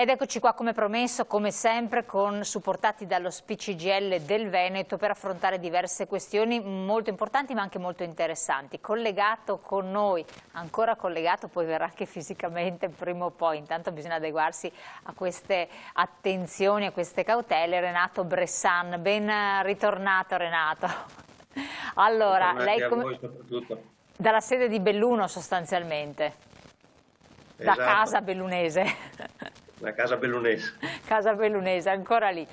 Ed eccoci qua come promesso, come sempre, supportati dallo SPCGL del Veneto per affrontare diverse questioni molto importanti ma anche molto interessanti. Collegato con noi, ancora collegato, poi verrà anche fisicamente prima o poi, intanto bisogna adeguarsi a queste attenzioni, a queste cautele, Renato Bressan. Ben ritornato Renato. Allora, lei dalla sede di Belluno sostanzialmente, da esatto. casa bellunese. La casa bellunese. Casa bellunese, ancora lì.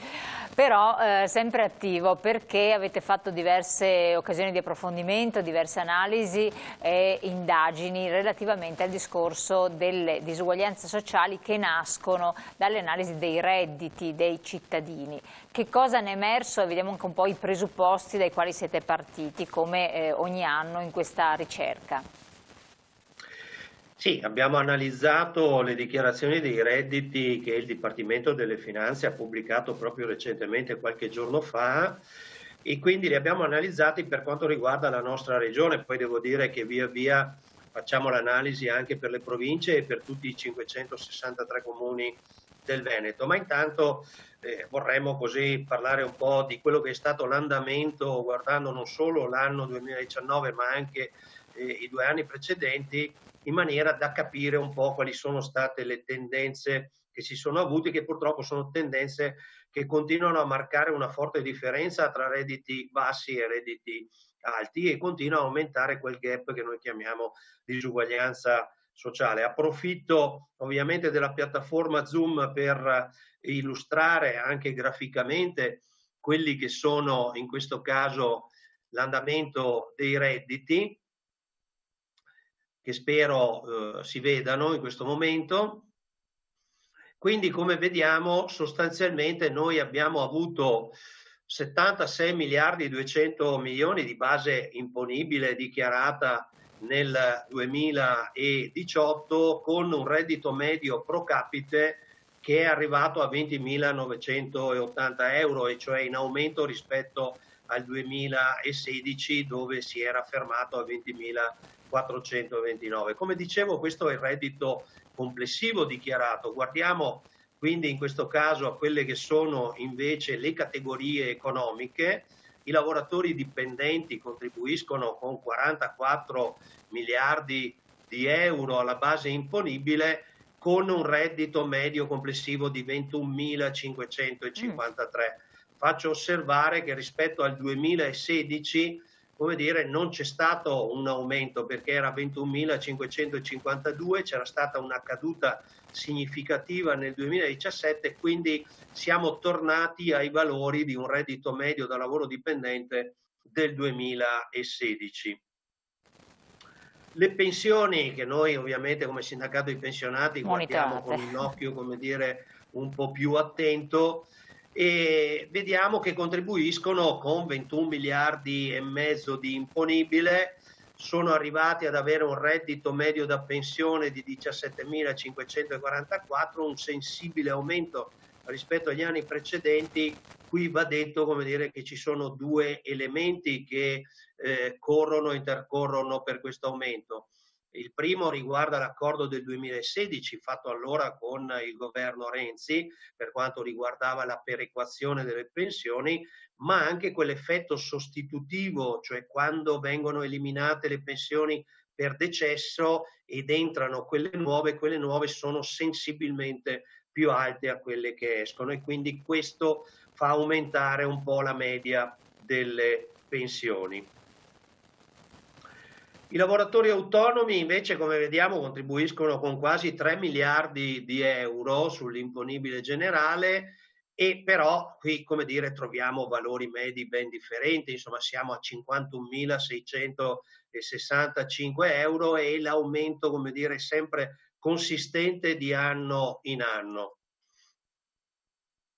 Però sempre attivo perché avete fatto diverse occasioni di approfondimento, diverse analisi e indagini relativamente al discorso delle disuguaglianze sociali che nascono dalle analisi dei redditi dei cittadini. Che cosa ne è emerso? E vediamo anche un po' i presupposti dai quali siete partiti, come ogni anno in questa ricerca. Sì, abbiamo analizzato le dichiarazioni dei redditi che il Dipartimento delle Finanze ha pubblicato proprio recentemente, qualche giorno fa, e quindi li abbiamo analizzati per quanto riguarda la nostra regione. Poi devo dire che via via facciamo l'analisi anche per le province e per tutti i 563 comuni del Veneto, ma intanto vorremmo così parlare un po' di quello che è stato l'andamento, guardando non solo l'anno 2019 ma anche i 2 anni precedenti, in maniera da capire un po' quali sono state le tendenze che si sono avute, che purtroppo sono tendenze che continuano a marcare una forte differenza tra redditi bassi e redditi alti e continua a aumentare quel gap che noi chiamiamo disuguaglianza sociale. Approfitto ovviamente della piattaforma Zoom per illustrare anche graficamente quelli che sono in questo caso l'andamento dei redditi, che spero si vedano in questo momento. Quindi, come vediamo, sostanzialmente noi abbiamo avuto 76 miliardi e 200 milioni di base imponibile dichiarata nel 2018, con un reddito medio pro capite che è arrivato a 20.980 euro, e cioè in aumento rispetto al 2016, dove si era fermato a 20.429. Come dicevo, questo è il reddito complessivo dichiarato. Guardiamo quindi in questo caso a quelle che sono invece le categorie economiche. I lavoratori dipendenti contribuiscono con 44 miliardi di euro alla base imponibile, con un reddito medio complessivo di 21.553. Faccio osservare che rispetto al 2016, come dire, non c'è stato un aumento, perché era 21.552, c'era stata una caduta significativa nel 2017, quindi siamo tornati ai valori di un reddito medio da lavoro dipendente del 2016. Le pensioni, che noi ovviamente come sindacato dei pensionati guardiamo con un occhio, come dire, un po' più attento, e vediamo che contribuiscono con 21 miliardi e mezzo di imponibile, sono arrivati ad avere un reddito medio da pensione di 17.544, un sensibile aumento rispetto agli anni precedenti. Qui va detto, come dire, che ci sono due elementi che intercorrono per questo aumento. Il primo riguarda l'accordo del 2016 fatto allora con il governo Renzi per quanto riguardava la perequazione delle pensioni, ma anche quell'effetto sostitutivo, cioè quando vengono eliminate le pensioni per decesso ed entrano quelle nuove sono sensibilmente più alte a quelle che escono, e quindi questo fa aumentare un po' la media delle pensioni. I lavoratori autonomi invece, come vediamo, contribuiscono con quasi 3 miliardi di euro sull'imponibile generale, e però qui, come dire, troviamo valori medi ben differenti, insomma siamo a 51.665 euro e l'aumento, come dire, è sempre consistente di anno in anno.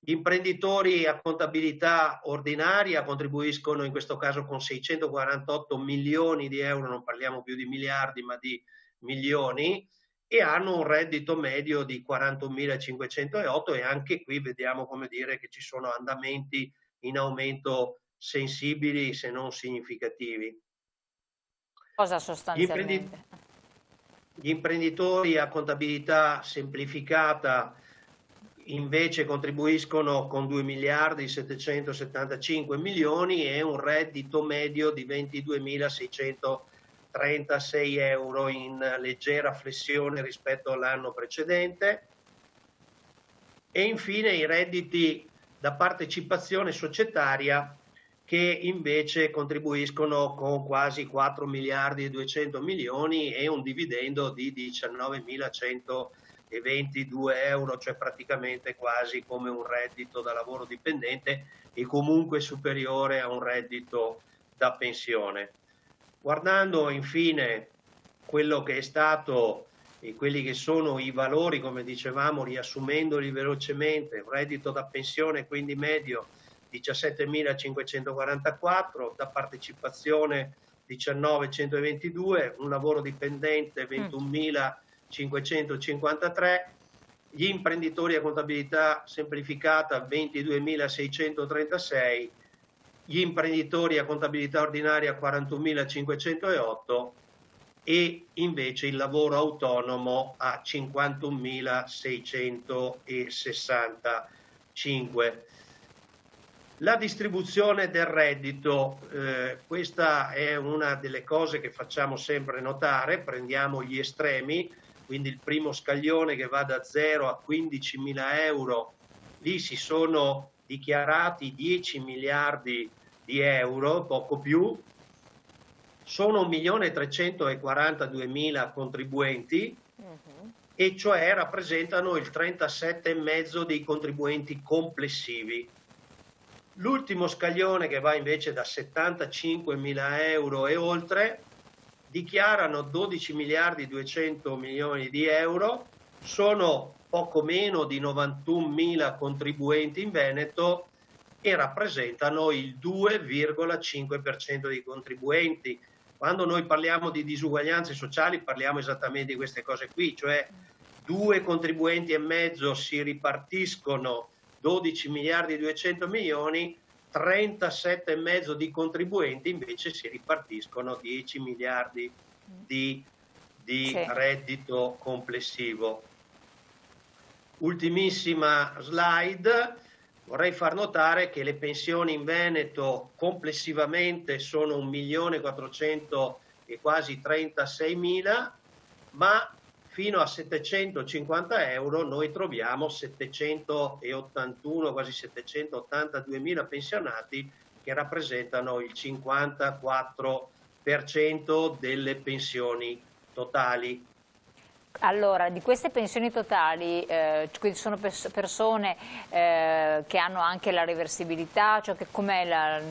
Gli imprenditori a contabilità ordinaria contribuiscono in questo caso con 648 milioni di euro, non parliamo più di miliardi ma di milioni, e hanno un reddito medio di 41.508, e anche qui vediamo, come dire, che ci sono andamenti in aumento sensibili se non significativi. Cosa sostanzialmente? Gli imprenditori a contabilità semplificata invece contribuiscono con 2 miliardi 775 milioni e un reddito medio di 22.636 euro, in leggera flessione rispetto all'anno precedente. E infine i redditi da partecipazione societaria, che invece contribuiscono con quasi 4 miliardi e 200 milioni e un dividendo di 19.122 euro, cioè praticamente quasi come un reddito da lavoro dipendente e comunque superiore a un reddito da pensione. Guardando infine quello che è stato e quelli che sono i valori, come dicevamo, riassumendoli velocemente: un reddito da pensione quindi medio 17.544, da partecipazione 19.122, un lavoro dipendente 21.553, gli imprenditori a contabilità semplificata 22.636, gli imprenditori a contabilità ordinaria 41.508 e invece il lavoro autonomo a 51.665. La distribuzione del reddito, questa è una delle cose che facciamo sempre notare. Prendiamo gli estremi, quindi il primo scaglione che va da 0 a 15.000 euro, lì si sono dichiarati 10 miliardi di euro, poco più. Sono 1.342.000 contribuenti, e cioè rappresentano il 37,5% dei contribuenti complessivi. L'ultimo scaglione, che va invece da 75.000 euro e oltre, dichiarano 12 miliardi 200 milioni di euro, sono poco meno di 91.000 contribuenti in Veneto e rappresentano il 2,5% dei contribuenti. Quando noi parliamo di disuguaglianze sociali parliamo esattamente di queste cose qui, cioè 2 contribuenti e mezzo si ripartiscono 12 miliardi 200 milioni, 37,5 di contribuenti invece si ripartiscono 10 miliardi di reddito complessivo. Ultimissima slide. Vorrei far notare che le pensioni in Veneto complessivamente sono 1.400.000 e quasi 36.000, ma fino a 750 euro noi troviamo 781, quasi 782.000 pensionati, che rappresentano il 54% delle pensioni totali. Allora, di queste pensioni totali, quindi sono persone che hanno anche la reversibilità, cioè com'è la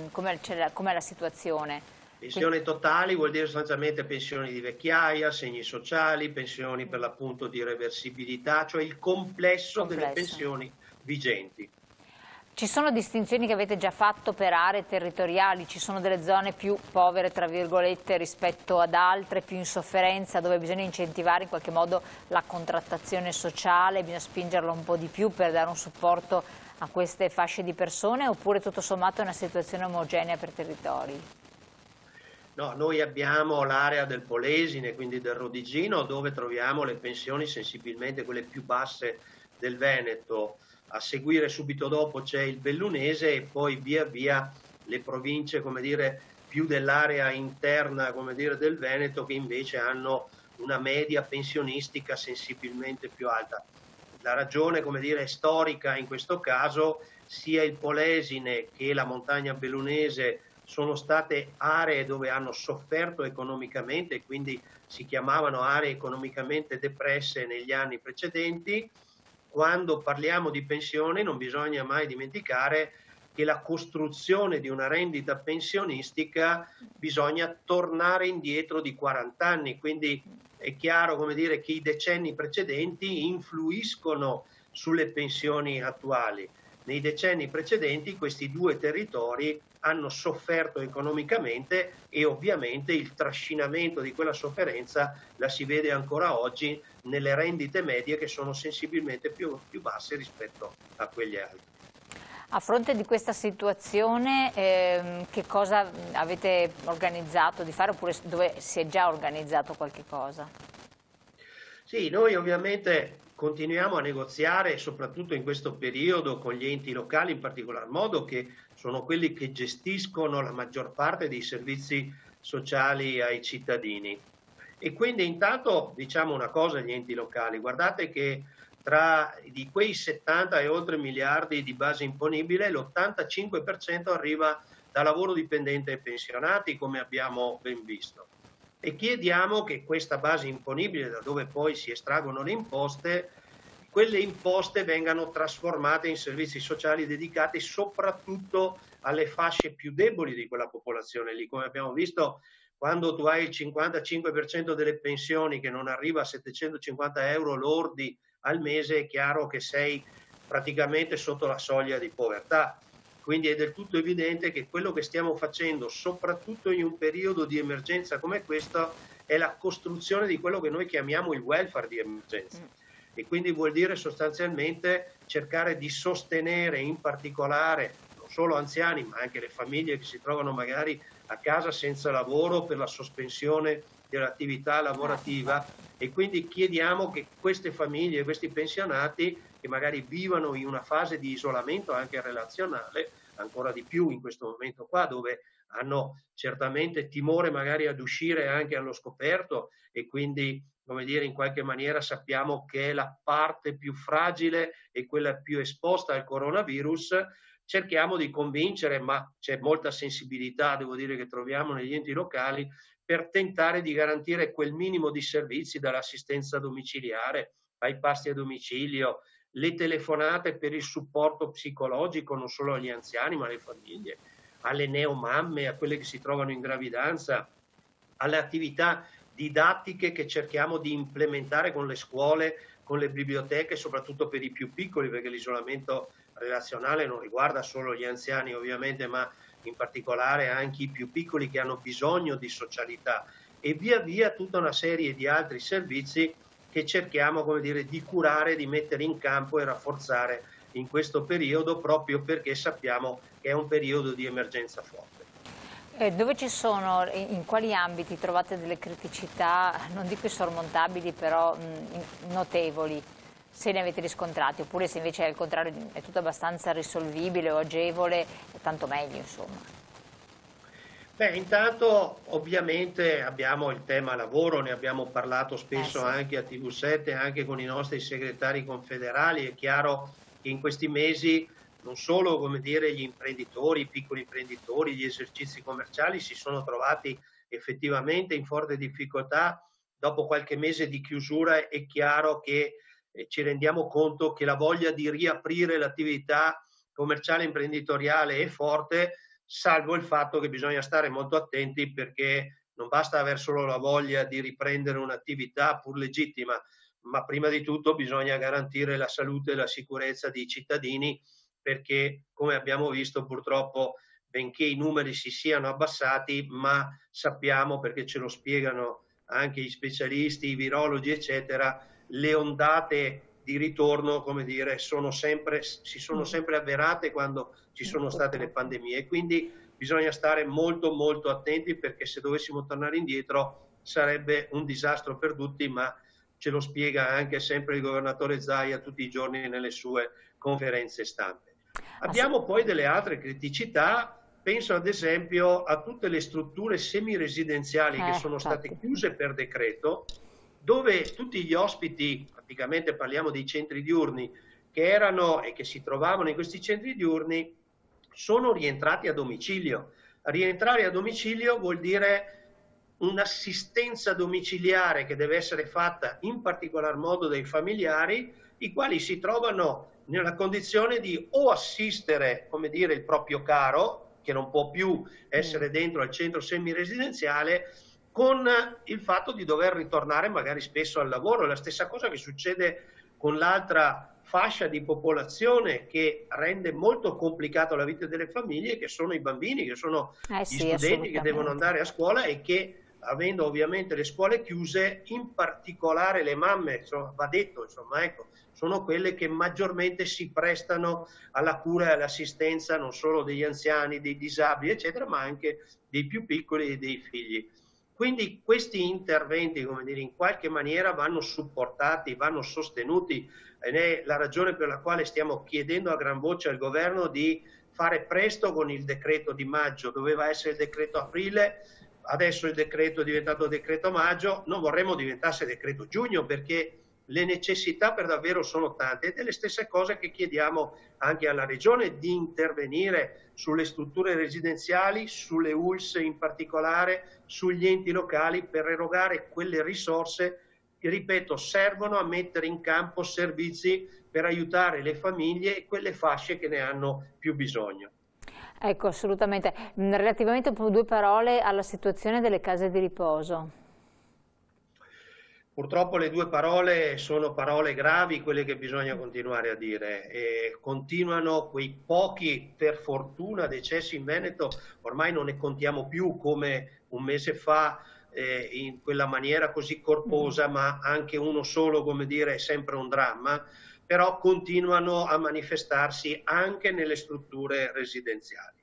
situazione? Pensioni totali vuol dire sostanzialmente pensioni di vecchiaia, assegni sociali, pensioni per l'appunto di reversibilità, cioè il complesso delle pensioni vigenti. Ci sono distinzioni che avete già fatto per aree territoriali? Ci sono delle zone più povere, tra virgolette, rispetto ad altre, più in sofferenza, dove bisogna incentivare in qualche modo la contrattazione sociale, bisogna spingerla un po' di più per dare un supporto a queste fasce di persone, oppure tutto sommato è una situazione omogenea per territori? No, noi abbiamo l'area del Polesine, quindi del Rodigino, dove troviamo le pensioni sensibilmente quelle più basse del Veneto. A seguire subito dopo c'è il Bellunese e poi via via le province, come dire, più dell'area interna, come dire, del Veneto, che invece hanno una media pensionistica sensibilmente più alta. La ragione, come dire, storica in questo caso, sia il Polesine che la montagna bellunese sono state aree dove hanno sofferto economicamente e quindi si chiamavano aree economicamente depresse negli anni precedenti. Quando parliamo di pensioni non bisogna mai dimenticare che la costruzione di una rendita pensionistica bisogna tornare indietro di 40 anni, quindi è chiaro, come dire, che i decenni precedenti influiscono sulle pensioni attuali. Nei decenni precedenti questi due territori hanno sofferto economicamente e ovviamente il trascinamento di quella sofferenza la si vede ancora oggi nelle rendite medie, che sono sensibilmente più basse rispetto a quegli altri. A fronte di questa situazione che cosa avete organizzato di fare, oppure dove si è già organizzato qualche cosa? Sì, noi ovviamente continuiamo a negoziare, soprattutto in questo periodo, con gli enti locali in particolar modo, che sono quelli che gestiscono la maggior parte dei servizi sociali ai cittadini. E quindi intanto diciamo una cosa agli enti locali, guardate che di quei 70 e oltre miliardi di base imponibile, l'85% arriva da lavoro dipendente e pensionati, come abbiamo ben visto. E chiediamo che questa base imponibile, da dove poi si estraggono le imposte, quelle imposte vengano trasformate in servizi sociali dedicati soprattutto alle fasce più deboli di quella popolazione lì. Come abbiamo visto, quando tu hai il 55% delle pensioni che non arriva a 750 euro lordi al mese, è chiaro che sei praticamente sotto la soglia di povertà. Quindi è del tutto evidente che quello che stiamo facendo, soprattutto in un periodo di emergenza come questo, è la costruzione di quello che noi chiamiamo il welfare di emergenza. E quindi vuol dire sostanzialmente cercare di sostenere in particolare non solo anziani, ma anche le famiglie che si trovano magari a casa senza lavoro per la sospensione dell'attività lavorativa, e quindi chiediamo che queste famiglie, questi pensionati che magari vivono in una fase di isolamento anche relazionale, ancora di più in questo momento qua, dove hanno certamente timore magari ad uscire anche allo scoperto, e quindi, come dire, in qualche maniera sappiamo che è la parte più fragile e quella più esposta al coronavirus. Cerchiamo di convincere, ma c'è molta sensibilità, devo dire, che troviamo negli enti locali, per tentare di garantire quel minimo di servizi, dall'assistenza domiciliare ai pasti a domicilio, le telefonate per il supporto psicologico non solo agli anziani ma alle famiglie, alle neomamme, a quelle che si trovano in gravidanza, alle attività didattiche che cerchiamo di implementare con le scuole, con le biblioteche, soprattutto per i più piccoli, perché l'isolamento relazionale non riguarda solo gli anziani ovviamente, ma in particolare anche i più piccoli che hanno bisogno di socialità, e via via tutta una serie di altri servizi che cerchiamo, come dire, di curare, di mettere in campo e rafforzare in questo periodo, proprio perché sappiamo che è un periodo di emergenza forte. Dove ci sono, in quali ambiti trovate delle criticità, non dico insormontabili, però notevoli, se ne avete riscontrati, oppure se invece al contrario è tutto abbastanza risolvibile o agevole, tanto meglio insomma. Beh, intanto ovviamente abbiamo il tema lavoro, ne abbiamo parlato spesso Sì. anche a TV7, anche con i nostri segretari confederali. È chiaro che in questi mesi non solo, come dire, gli imprenditori, i piccoli imprenditori, gli esercizi commerciali si sono trovati effettivamente in forte difficoltà. Dopo qualche mese di chiusura è chiaro che ci rendiamo conto che la voglia di riaprire l'attività commerciale e imprenditoriale è forte, salvo il fatto che bisogna stare molto attenti, perché non basta avere solo la voglia di riprendere un'attività pur legittima, ma prima di tutto bisogna garantire la salute e la sicurezza dei cittadini, perché come abbiamo visto purtroppo, benché i numeri si siano abbassati, ma sappiamo, perché ce lo spiegano anche gli specialisti, i virologi eccetera, le ondate di ritorno, come dire, si sono sempre avverate quando ci sono state le pandemie, e quindi bisogna stare molto molto attenti, perché se dovessimo tornare indietro sarebbe un disastro per tutti, ma ce lo spiega anche sempre il governatore Zaia tutti i giorni nelle sue conferenze stampe. Abbiamo poi delle altre criticità, penso ad esempio a tutte le strutture semiresidenziali che sono state chiuse per decreto, dove tutti gli ospiti, praticamente parliamo dei centri diurni, che erano e che si trovavano in questi centri diurni, sono rientrati a domicilio. Rientrare a domicilio vuol dire un'assistenza domiciliare che deve essere fatta in particolar modo dai familiari, i quali si trovano nella condizione di o assistere, come dire, il proprio caro, che non può più essere dentro al centro semiresidenziale, con il fatto di dover ritornare magari spesso al lavoro. La stessa cosa che succede con l'altra fascia di popolazione, che rende molto complicato la vita delle famiglie, che sono i bambini, che sono gli studenti che devono andare a scuola, e che, avendo ovviamente le scuole chiuse, in particolare le mamme, insomma, va detto, insomma, ecco, sono quelle che maggiormente si prestano alla cura e all'assistenza non solo degli anziani, dei disabili, eccetera, ma anche dei più piccoli e dei figli. Quindi questi interventi, come dire, in qualche maniera vanno supportati, vanno sostenuti, ed è la ragione per la quale stiamo chiedendo a gran voce al governo di fare presto con il decreto di maggio. Doveva essere il decreto aprile, adesso il decreto è diventato decreto maggio, non vorremmo diventasse decreto giugno, perché le necessità per davvero sono tante, ed è le stesse cose che chiediamo anche alla Regione, di intervenire sulle strutture residenziali, sulle ULS in particolare, sugli enti locali, per erogare quelle risorse che, ripeto, servono a mettere in campo servizi per aiutare le famiglie e quelle fasce che ne hanno più bisogno. Ecco, assolutamente. Relativamente 2 parole alla situazione delle case di riposo. Purtroppo le 2 parole sono parole gravi, quelle che bisogna continuare a dire. Continuano quei pochi, per fortuna, decessi in Veneto, ormai non ne contiamo più come un mese fa, in quella maniera così corposa, ma anche uno solo, come dire, è sempre un dramma, però continuano a manifestarsi anche nelle strutture residenziali.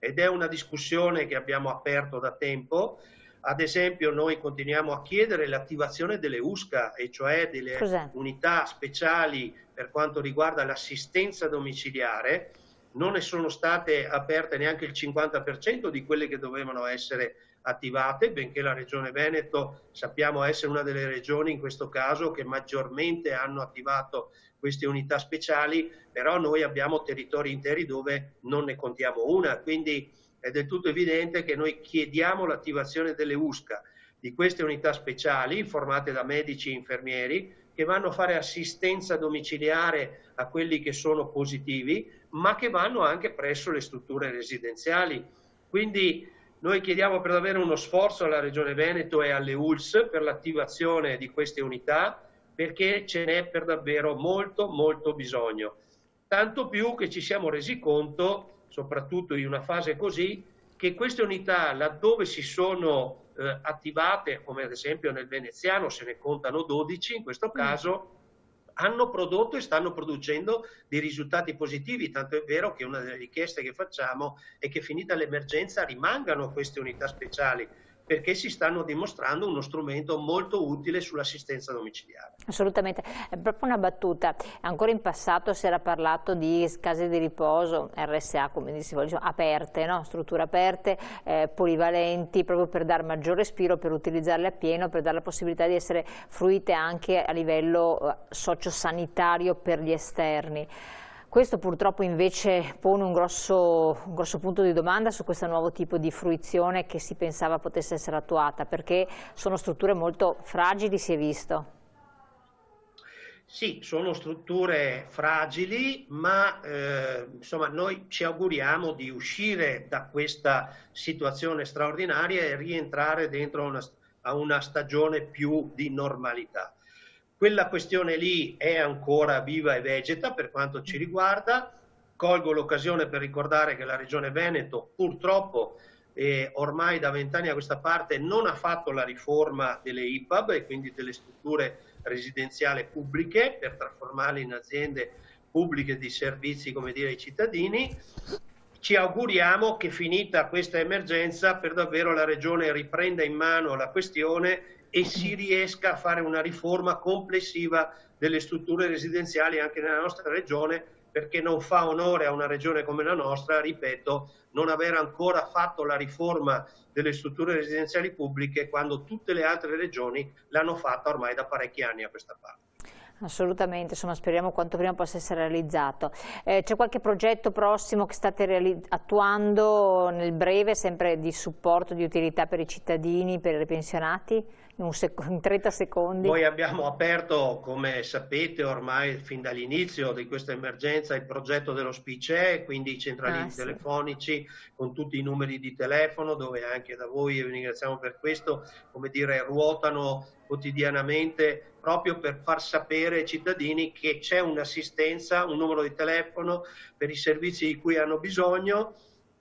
Ed è una discussione che abbiamo aperto da tempo. Ad esempio, noi continuiamo a chiedere l'attivazione delle USCA, e cioè delle unità speciali per quanto riguarda l'assistenza domiciliare. Non ne sono state aperte neanche il 50% di quelle che dovevano essere attivate, benché la Regione Veneto sappiamo essere una delle regioni in questo caso che maggiormente hanno attivato queste unità speciali, però noi abbiamo territori interi dove non ne contiamo una, quindi è del tutto evidente che noi chiediamo l'attivazione delle USCA, di queste unità speciali formate da medici e infermieri che vanno a fare assistenza domiciliare a quelli che sono positivi, ma che vanno anche presso le strutture residenziali. Quindi noi chiediamo per davvero uno sforzo alla Regione Veneto e alle ULS per l'attivazione di queste unità, perché ce n'è per davvero molto molto bisogno. Tanto più che ci siamo resi conto, soprattutto in una fase così, che queste unità, laddove si sono attivate, come ad esempio nel Veneziano, se ne contano 12 in questo caso, hanno prodotto e stanno producendo dei risultati positivi, tanto è vero che una delle richieste che facciamo è che, finita l'emergenza, rimangano queste unità speciali, perché si stanno dimostrando uno strumento molto utile sull'assistenza domiciliare. Assolutamente, è proprio una battuta. Ancora in passato si era parlato di case di riposo, RSA come si vuole, aperte, no? Strutture aperte, polivalenti, proprio per dare maggior respiro, per utilizzarle appieno, per dare la possibilità di essere fruite anche a livello sociosanitario per gli esterni. Questo purtroppo invece pone un grosso punto di domanda su questo nuovo tipo di fruizione che si pensava potesse essere attuata, perché sono strutture molto fragili, si è visto. Sì, sono strutture fragili, ma insomma, noi ci auguriamo di uscire da questa situazione straordinaria e rientrare dentro a una stagione più di normalità. Quella questione lì è ancora viva e vegeta per quanto ci riguarda. Colgo l'occasione per ricordare che la Regione Veneto purtroppo ormai da 20 anni a questa parte non ha fatto la riforma delle IPAB e quindi delle strutture residenziali pubbliche per trasformarle in aziende pubbliche di servizi, come dire, ai cittadini. Ci auguriamo che, finita questa emergenza, per davvero la Regione riprenda in mano la questione e si riesca a fare una riforma complessiva delle strutture residenziali anche nella nostra regione, perché non fa onore a una regione come la nostra, ripeto, non aver ancora fatto la riforma delle strutture residenziali pubbliche quando tutte le altre regioni l'hanno fatta ormai da parecchi anni a questa parte. Assolutamente, insomma, speriamo quanto prima possa essere realizzato. C'è qualche progetto prossimo che state attuando nel breve, sempre di supporto, di utilità per i cittadini, per i pensionati? In 30 secondi. Noi abbiamo aperto, come sapete ormai fin dall'inizio di questa emergenza, il progetto dello SPICE, quindi i centralini telefonici con tutti i numeri di telefono, dove anche da voi, e vi ringraziamo per questo, come dire, ruotano quotidianamente proprio per far sapere ai cittadini che c'è un'assistenza, un numero di telefono per i servizi di cui hanno bisogno.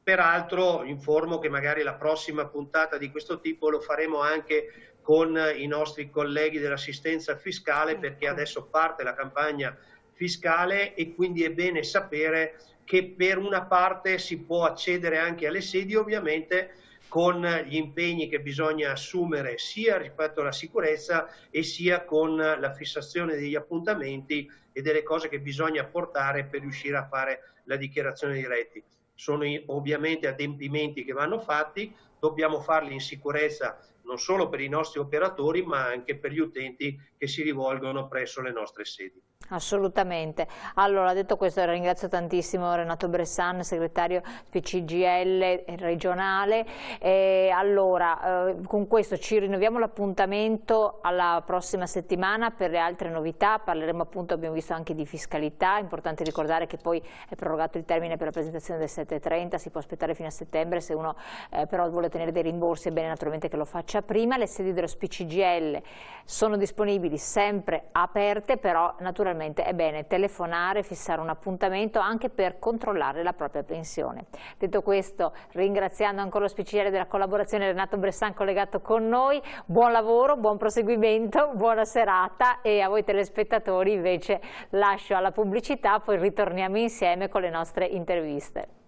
Peraltro informo che magari la prossima puntata di questo tipo lo faremo anche con i nostri colleghi dell'assistenza fiscale, perché adesso parte la campagna fiscale e quindi è bene sapere che per una parte si può accedere anche alle sedi, ovviamente con gli impegni che bisogna assumere sia rispetto alla sicurezza e sia con la fissazione degli appuntamenti e delle cose che bisogna portare per riuscire a fare la dichiarazione dei redditi. Sono ovviamente adempimenti che vanno fatti, dobbiamo farli in sicurezza non solo per i nostri operatori ma anche per gli utenti che si rivolgono presso le nostre sedi. Assolutamente. Allora, detto questo, ringrazio tantissimo Renato Bressan, segretario PCGL regionale. Con questo ci rinnoviamo l'appuntamento alla prossima settimana per le altre novità. Parleremo appunto, abbiamo visto, anche di fiscalità. È importante ricordare che poi è prorogato il termine per la presentazione del 7.30, si può aspettare fino a settembre. Se uno però vuole ottenere dei rimborsi è bene naturalmente che lo faccia prima. Le sedi dello PCGL sono disponibili, sempre aperte, però naturalmente è bene telefonare, fissare un appuntamento anche per controllare la propria pensione. Detto questo, ringraziando ancora lo PCGL della collaborazione, Renato Bressan collegato con noi, buon lavoro, buon proseguimento, buona serata, e a voi telespettatori invece lascio alla pubblicità, poi ritorniamo insieme con le nostre interviste.